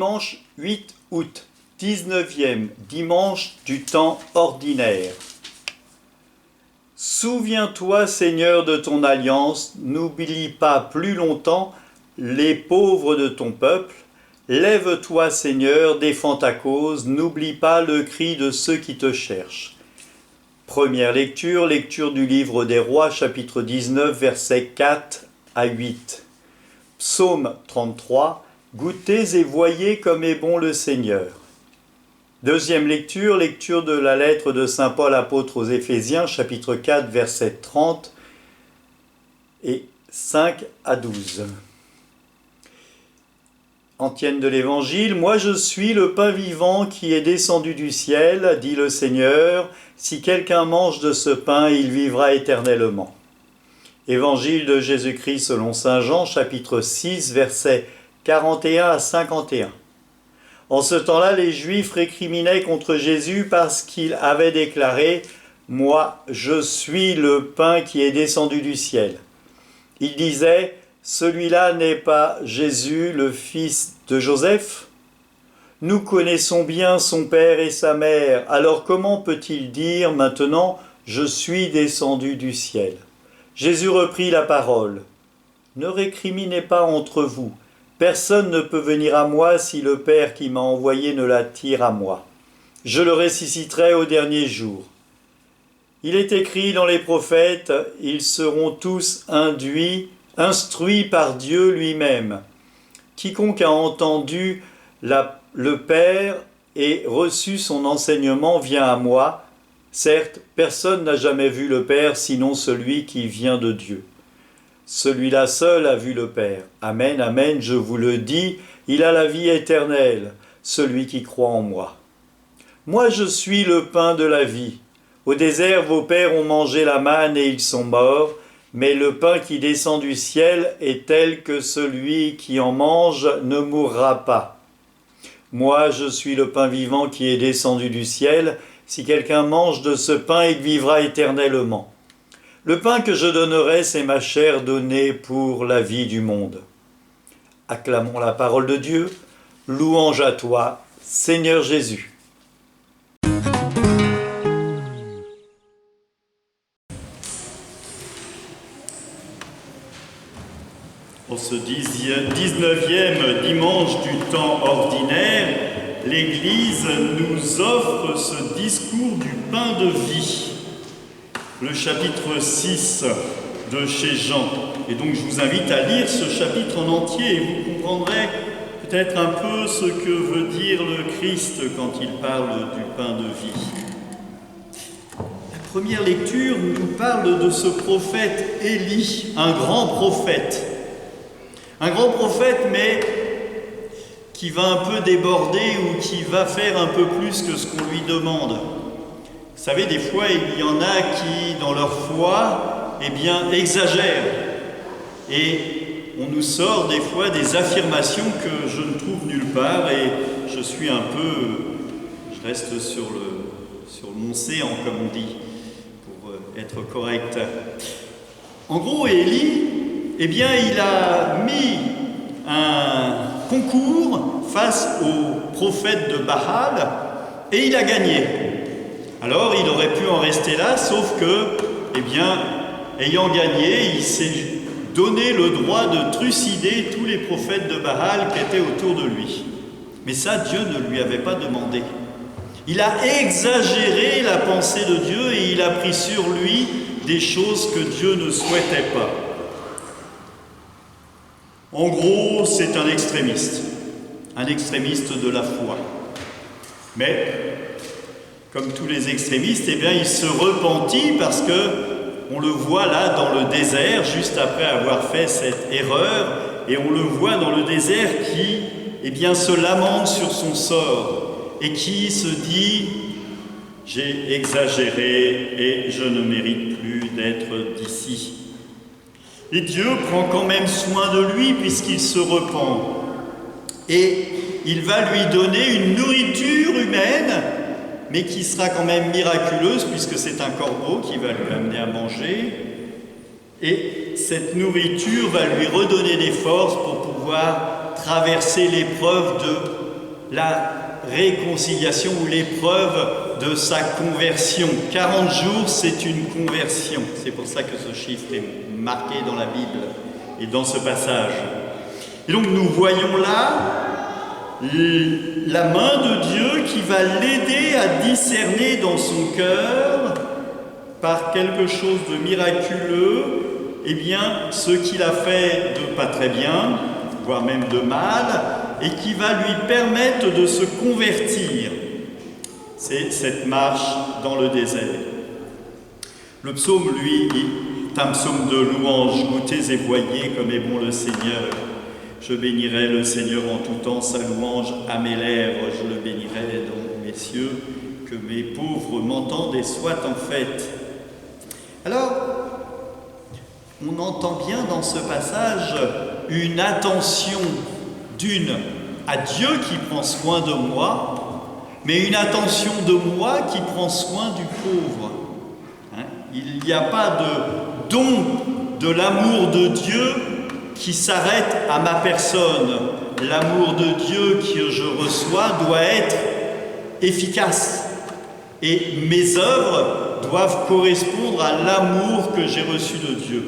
Dimanche 8 août, 19e dimanche du temps ordinaire. Souviens-toi, Seigneur, de ton alliance, n'oublie pas plus longtemps les pauvres de ton peuple. Lève-toi, Seigneur, défends ta cause, n'oublie pas le cri de ceux qui te cherchent. Première lecture, lecture du livre des Rois, chapitre 19, versets 4 à 8. Psaume 33. Goûtez et voyez comme est bon le Seigneur. Deuxième lecture, lecture de la lettre de saint Paul apôtre aux Éphésiens, chapitre 4, versets 30 et 5 à 12. Antienne de l'Évangile, « Moi je suis le pain vivant qui est descendu du ciel, dit le Seigneur, si quelqu'un mange de ce pain, il vivra éternellement. » Évangile de Jésus-Christ selon saint Jean, chapitre 6, versets 41 à 51. En ce temps-là, les Juifs récriminaient contre Jésus parce qu'il avait déclaré « Moi, je suis le pain qui est descendu du ciel ». Ils disaient « Celui-là n'est pas Jésus, le fils de Joseph ? Nous connaissons bien son père et sa mère, alors comment peut-il dire maintenant « Je suis descendu du ciel » ? Jésus reprit la parole « Ne récriminez pas entre vous. Personne ne peut venir à moi si le Père qui m'a envoyé ne l'attire à moi. Je le ressusciterai au dernier jour. Il est écrit dans les prophètes, ils seront tous instruits par Dieu lui-même. Quiconque a entendu le Père et reçu son enseignement vient à moi. Certes, personne n'a jamais vu le Père sinon celui qui vient de Dieu. Celui-là seul a vu le Père. Amen, amen, je vous le dis, il a la vie éternelle, celui qui croit en moi. Moi je suis le pain de la vie. Au désert, vos pères ont mangé la manne et ils sont morts, mais le pain qui descend du ciel est tel que celui qui en mange ne mourra pas. Moi je suis le pain vivant qui est descendu du ciel. Si quelqu'un mange de ce pain, il vivra éternellement. Le pain que je donnerai, c'est ma chair donnée pour la vie du monde. Acclamons la parole de Dieu. Louange à toi, Seigneur Jésus. En ce 19e dimanche du temps ordinaire, l'Église nous offre ce discours du pain de vie. Le chapitre 6 de chez Jean. Et donc je vous invite à lire ce chapitre en entier et vous comprendrez peut-être un peu ce que veut dire le Christ quand il parle du pain de vie. La première lecture nous parle de ce prophète Élie, un grand prophète. Un grand prophète mais qui va un peu déborder ou qui va faire un peu plus que ce qu'on lui demande. Vous savez, des fois, il y en a qui, dans leur foi, exagèrent. Et on nous sort des fois des affirmations que je ne trouve nulle part et je reste sur mon séant, comme on dit, pour être correct. En gros, Élie, il a mis un concours face aux prophètes de Baal et il a gagné. Alors, il aurait pu en rester là, sauf que, ayant gagné, il s'est donné le droit de trucider tous les prophètes de Baal qui étaient autour de lui. Mais ça, Dieu ne lui avait pas demandé. Il a exagéré la pensée de Dieu et il a pris sur lui des choses que Dieu ne souhaitait pas. En gros, c'est un extrémiste de la foi. Mais comme tous les extrémistes, il se repentit parce que on le voit là dans le désert, juste après avoir fait cette erreur, et on le voit dans le désert qui, se lamente sur son sort et qui se dit « J'ai exagéré et je ne mérite plus d'être d'ici ». Et Dieu prend quand même soin de lui puisqu'il se repent. Et il va lui donner une nourriture humaine, mais qui sera quand même miraculeuse puisque c'est un corbeau qui va lui amener à manger. Et cette nourriture va lui redonner des forces pour pouvoir traverser l'épreuve la réconciliation ou l'épreuve de sa conversion. 40 jours, c'est une conversion. C'est pour ça que ce chiffre est marqué dans la Bible et dans ce passage. Et donc nous voyons là la main de Dieu qui va l'aider à discerner dans son cœur, par quelque chose de miraculeux, eh bien, ce qu'il a fait de pas très bien, voire même de mal, et qui va lui permettre de se convertir. C'est cette marche dans le désert. Le psaume, lui, est un psaume de louange. Goûtez et voyez comme est bon le Seigneur. Je bénirai le Seigneur en tout temps, sa louange à mes lèvres. Je le bénirai dans mes cieux, que mes pauvres m'entendent et soient en fête. Alors, on entend bien dans ce passage une attention à Dieu qui prend soin de moi, mais une attention de moi qui prend soin du pauvre. Il n'y a pas de don de l'amour de Dieu qui s'arrête à ma personne. L'amour de Dieu que je reçois doit être efficace. Et mes œuvres doivent correspondre à l'amour que j'ai reçu de Dieu.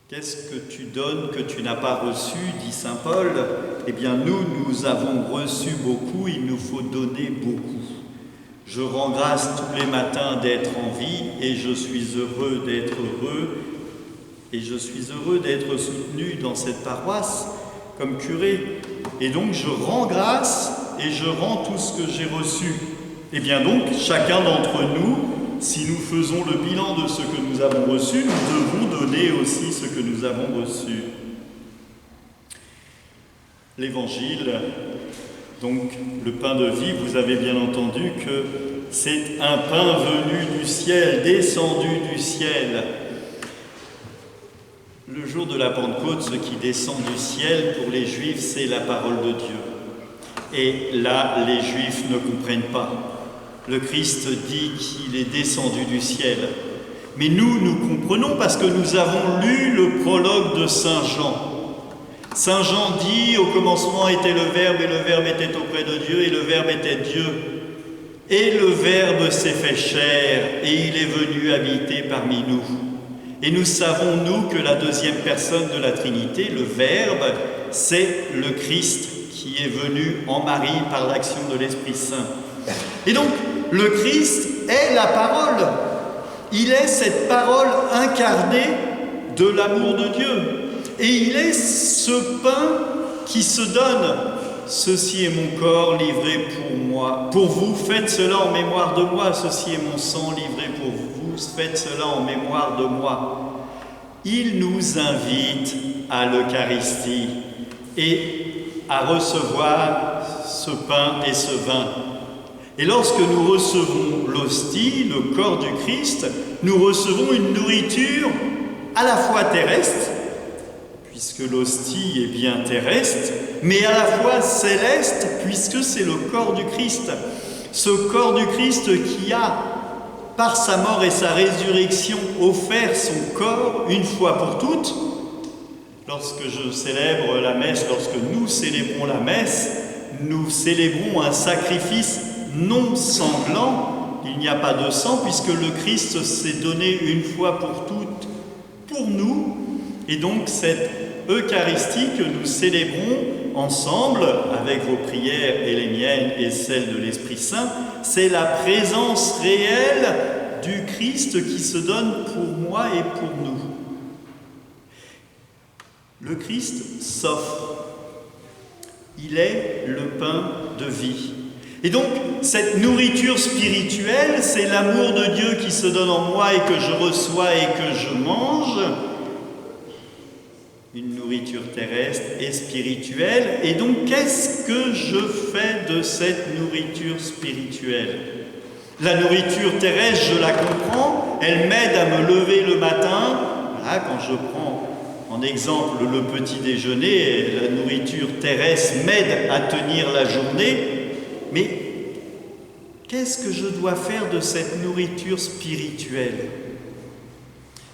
Qu'est-ce que tu donnes que tu n'as pas reçu, dit saint Paul? Eh bien, nous avons reçu beaucoup, il nous faut donner beaucoup. Je rends grâce tous les matins d'être en vie et je suis heureux d'être heureux. Et je suis heureux d'être soutenu dans cette paroisse comme curé. Et donc, je rends grâce et je rends tout ce que j'ai reçu. Et bien donc, chacun d'entre nous, si nous faisons le bilan de ce que nous avons reçu, nous devons donner aussi ce que nous avons reçu. L'Évangile, donc le pain de vie, vous avez bien entendu que c'est un pain venu du ciel, descendu du ciel. Le jour de la Pentecôte, ce qui descend du ciel pour les Juifs, c'est la parole de Dieu. Et là, les Juifs ne comprennent pas. Le Christ dit qu'il est descendu du ciel. Mais nous comprenons parce que nous avons lu le prologue de Saint Jean. Saint Jean dit « Au commencement était le Verbe, et le Verbe était auprès de Dieu, et le Verbe était Dieu. Et le Verbe s'est fait chair, et il est venu habiter parmi nous. » Et nous savons, nous, que la deuxième personne de la Trinité, le Verbe, c'est le Christ qui est venu en Marie par l'action de l'Esprit Saint. Et donc, le Christ est la parole. Il est cette parole incarnée de l'amour de Dieu. Et il est ce pain qui se donne. Ceci est mon corps livré pour moi. Pour vous, faites cela en mémoire de moi. Ceci est mon sang livré pour vous. Faites cela en mémoire de moi. Il nous invite à l'Eucharistie et à recevoir ce pain et ce vin. Et lorsque nous recevons l'hostie, le corps du Christ, nous recevons une nourriture à la fois terrestre, puisque l'hostie est bien terrestre, mais à la fois céleste, puisque c'est le corps du Christ. Ce corps du Christ qui a, par sa mort et sa résurrection, offert son corps une fois pour toutes. Lorsque je célèbre la messe, lorsque nous célébrons la messe, nous célébrons un sacrifice non sanglant. Il n'y a pas de sang puisque le Christ s'est donné une fois pour toutes pour nous. Et donc cette Eucharistie que nous célébrons ensemble avec vos prières et les miennes et celles de l'Esprit Saint, c'est la présence réelle du Christ qui se donne pour moi et pour nous. Le Christ s'offre. Il est le pain de vie. Et donc, cette nourriture spirituelle, c'est l'amour de Dieu qui se donne en moi et que je reçois et que je mange. Une nourriture terrestre et spirituelle. Et donc, qu'est-ce que je fais de cette nourriture spirituelle? La nourriture terrestre, je la comprends, elle m'aide à me lever le matin. Voilà, quand je prends en exemple le petit déjeuner, la nourriture terrestre m'aide à tenir la journée. Mais qu'est-ce que je dois faire de cette nourriture spirituelle?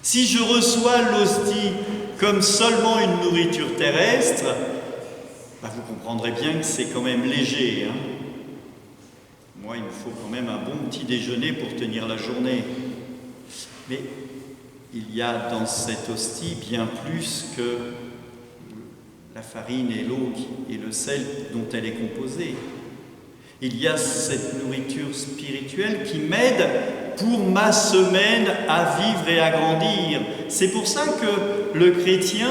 Si je reçois l'hostie comme seulement une nourriture terrestre, vous comprendrez bien que c'est quand même léger. Hein. Moi, il me faut quand même un bon petit déjeuner pour tenir la journée. Mais il y a dans cette hostie bien plus que la farine et l'eau et le sel dont elle est composée. Il y a cette nourriture spirituelle qui m'aide pour ma semaine à vivre et à grandir. C'est pour ça que le chrétien,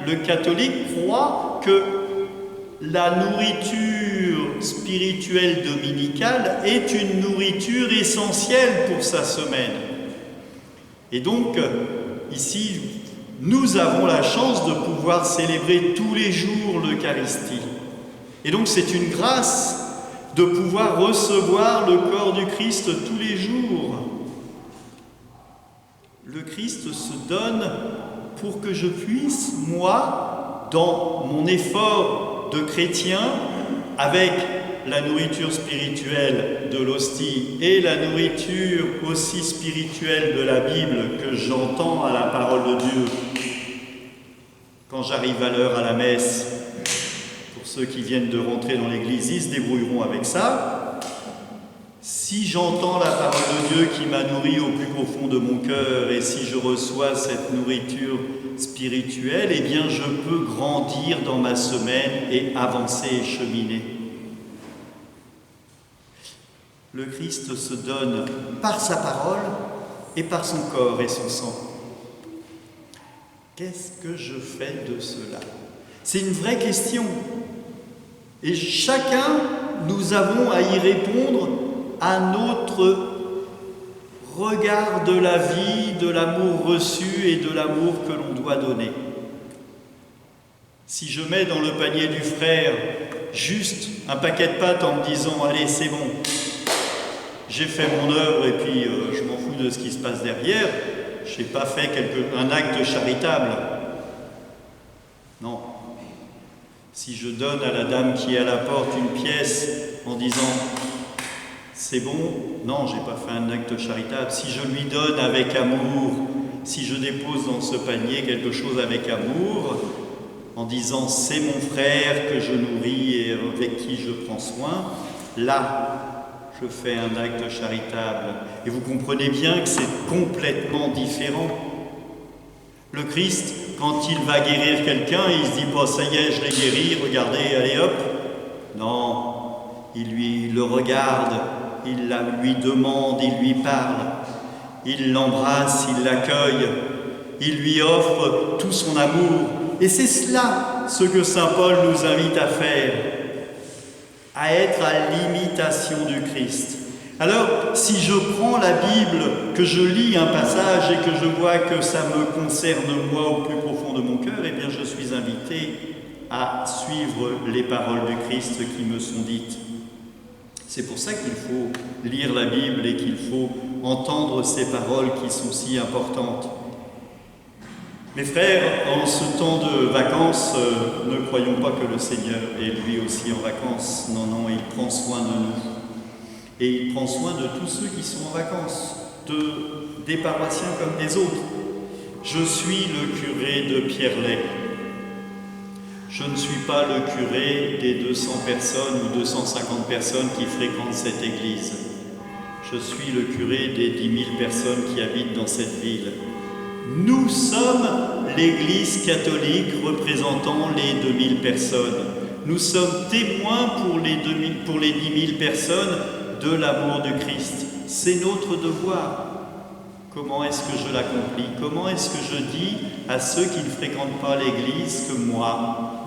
le catholique croit que la nourriture spirituelle dominicale est une nourriture essentielle pour sa semaine. Et donc, ici, nous avons la chance de pouvoir célébrer tous les jours l'Eucharistie. Et donc, c'est une grâce de pouvoir recevoir le corps du Christ tous les jours. Le Christ se donne pour que je puisse, moi, dans mon effort de chrétien, avec la nourriture spirituelle de l'hostie et la nourriture aussi spirituelle de la Bible que j'entends à la parole de Dieu, quand j'arrive à l'heure à la messe, pour ceux qui viennent de rentrer dans l'église, ils se débrouilleront avec ça. Si j'entends la parole de Dieu qui m'a nourri au plus profond de mon cœur et si je reçois cette nourriture spirituelle, eh bien je peux grandir dans ma semaine et avancer et cheminer. Le Christ se donne par sa parole et par son corps et son sang. Qu'est-ce que je fais de cela? C'est une vraie question. Et chacun, nous avons à y répondre à notre regard de la vie, de l'amour reçu et de l'amour que l'on doit donner. Si je mets dans le panier du frère juste un paquet de pâtes en me disant « Allez, c'est bon, j'ai fait mon œuvre et puis je m'en fous de ce qui se passe derrière, je n'ai pas fait un acte charitable. » Non. Si je donne à la dame qui est à la porte une pièce en disant « c'est bon », non, je n'ai pas fait un acte charitable. Si je lui donne avec amour, si je dépose dans ce panier quelque chose avec amour, en disant « c'est mon frère que je nourris et avec qui je prends soin », là, je fais un acte charitable. Et vous comprenez bien que c'est complètement différent. Le Christ, quand il va guérir quelqu'un, il se dit « ça y est, je l'ai guéri, regardez, allez hop ». Non, il le regarde, il lui demande, il lui parle, il l'embrasse, il l'accueille, il lui offre tout son amour. Et c'est cela ce que saint Paul nous invite à faire, à être à l'imitation du Christ. Alors, si je prends la Bible, que je lis un passage et que je vois que ça me concerne moi au plus profond de mon cœur, eh bien je suis invité à suivre les paroles du Christ qui me sont dites. C'est pour ça qu'il faut lire la Bible et qu'il faut entendre ces paroles qui sont si importantes. Mes frères, en ce temps de vacances, ne croyons pas que le Seigneur est lui aussi en vacances. Non, non, il prend soin de nous. Et il prend soin de tous ceux qui sont en vacances, des paroissiens comme des autres. Je suis le curé de Pierrelet. Je ne suis pas le curé des 200 personnes ou 250 personnes qui fréquentent cette église. Je suis le curé des 10 000 personnes qui habitent dans cette ville. Nous sommes l'Église catholique représentant les 2000 personnes. Nous sommes témoins pour les 10 000 personnes de l'amour du Christ. C'est notre devoir. Comment est-ce que je l'accomplis? Comment est-ce que je dis à ceux qui ne fréquentent pas l'Église que moi,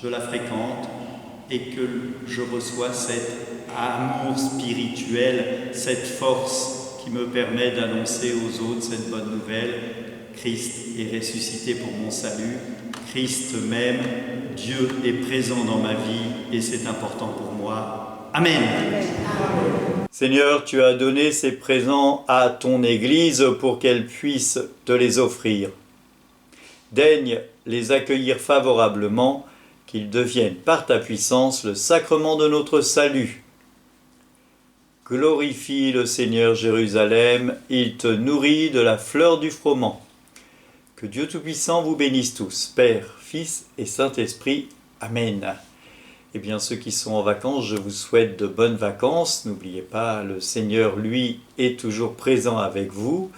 je la fréquente et que je reçois cet amour spirituel, cette force qui me permet d'annoncer aux autres cette bonne nouvelle? Christ est ressuscité pour mon salut, Christ m'aime, Dieu est présent dans ma vie et c'est important pour moi. Amen. Seigneur, tu as donné ces présents à ton Église pour qu'elle puisse te les offrir. Daigne les accueillir favorablement, qu'ils deviennent par ta puissance le sacrement de notre salut. Glorifie le Seigneur Jérusalem, il te nourrit de la fleur du froment. Que Dieu Tout-Puissant vous bénisse tous, Père, Fils et Saint-Esprit. Amen. Eh bien, ceux qui sont en vacances, je vous souhaite de bonnes vacances. N'oubliez pas, le Seigneur, lui, est toujours présent avec vous.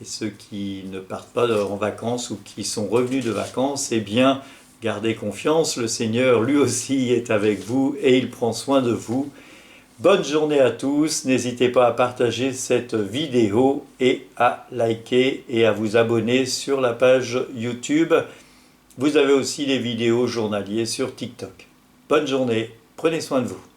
Et ceux qui ne partent pas en vacances ou qui sont revenus de vacances, eh bien, gardez confiance. Le Seigneur, lui aussi, est avec vous et il prend soin de vous. Bonne journée à tous. N'hésitez pas à partager cette vidéo et à liker et à vous abonner sur la page YouTube. Vous avez aussi les vidéos journaliers sur TikTok. Bonne journée. Prenez soin de vous.